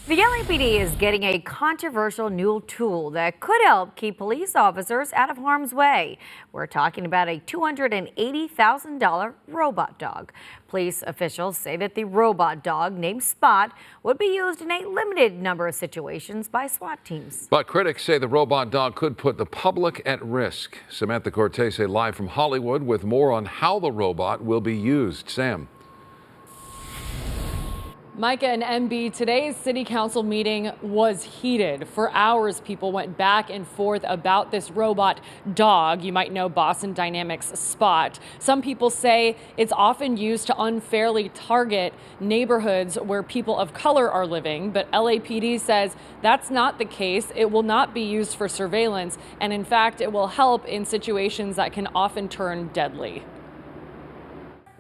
The LAPD is getting a controversial new tool that could help keep police officers out of harm's way. We're talking about a $280,000 robot dog. Police officials say that the robot dog named Spot would be used in a limited number of situations by SWAT teams. But critics say the robot dog could put the public at risk. Samantha Cortese live from Hollywood with more on how the robot will be used. Sam. Micah and MB, today's city council meeting was heated. For hours, people went back and forth about this robot dog. You might know Boston Dynamics Spot. Some people say it's often used to unfairly target neighborhoods where people of color are living, but LAPD says that's not the case. It will not be used for surveillance, and in fact, it will help in situations that can often turn deadly.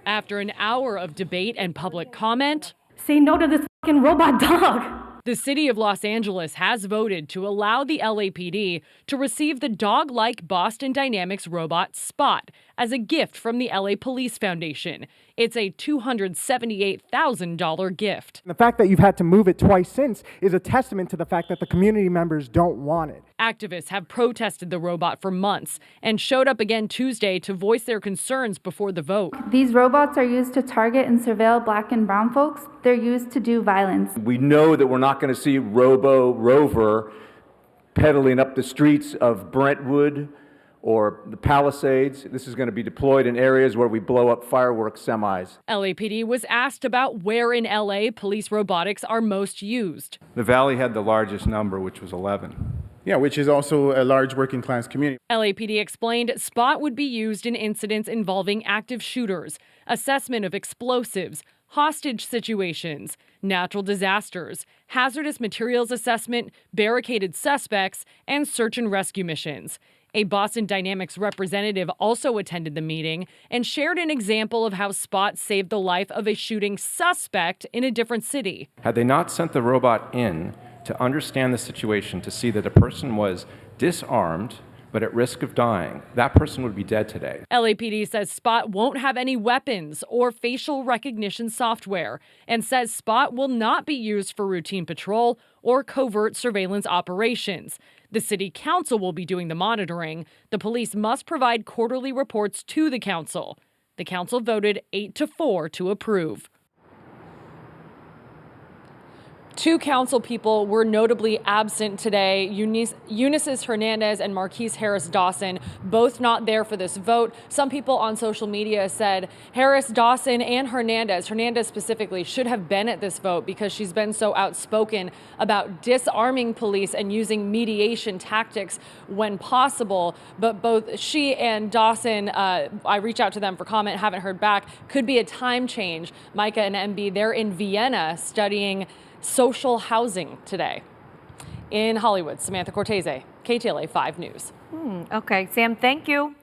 After an hour of debate and public comment, say no to this fucking robot dog. The city of Los Angeles has voted to allow the LAPD to receive the dog-like Boston Dynamics robot Spot as a gift from the LA Police Foundation. It's a $278,000 gift. The fact that you've had to move it twice since is a testament to the fact that the community members don't want it. Activists have protested the robot for months and showed up again Tuesday to voice their concerns before the vote. These robots are used to target and surveil black and brown folks. They're used to do violence. We know that we're not going to see Rover pedaling up the streets of Brentwood or the Palisades. This is going to be deployed in areas where we blow up fireworks semis. LAPD was asked about where in LA police robotics are most used. The Valley had the largest number, which was 11. Yeah, which is also a large working class community. LAPD explained Spot would be used in incidents involving active shooters, assessment of explosives, hostage situations, natural disasters, hazardous materials assessment, barricaded suspects, and search and rescue missions. A Boston Dynamics representative also attended the meeting and shared an example of how Spot saved the life of a shooting suspect in a different city. Had they not sent the robot in to understand the situation, to see that a person was disarmed but at risk of dying, that person would be dead today. LAPD says Spot won't have any weapons or facial recognition software and says Spot will not be used for routine patrol or covert surveillance operations. The city council will be doing the monitoring. The police must provide quarterly reports to the council. The council voted 8-4 to approve. Two council people were notably absent today. Eunice Hernandez and Marquise Harris Dawson, both not there for this vote. Some people on social media said Harris Dawson and Hernandez specifically, should have been at this vote because she's been so outspoken about disarming police and using mediation tactics when possible. But both she and Dawson, I reached out to them for comment, haven't heard back. Could be a time change. Micah and MB, they're in Vienna studying social housing today. In Hollywood, Samantha Cortese, KTLA 5 News. Okay, Sam, thank you.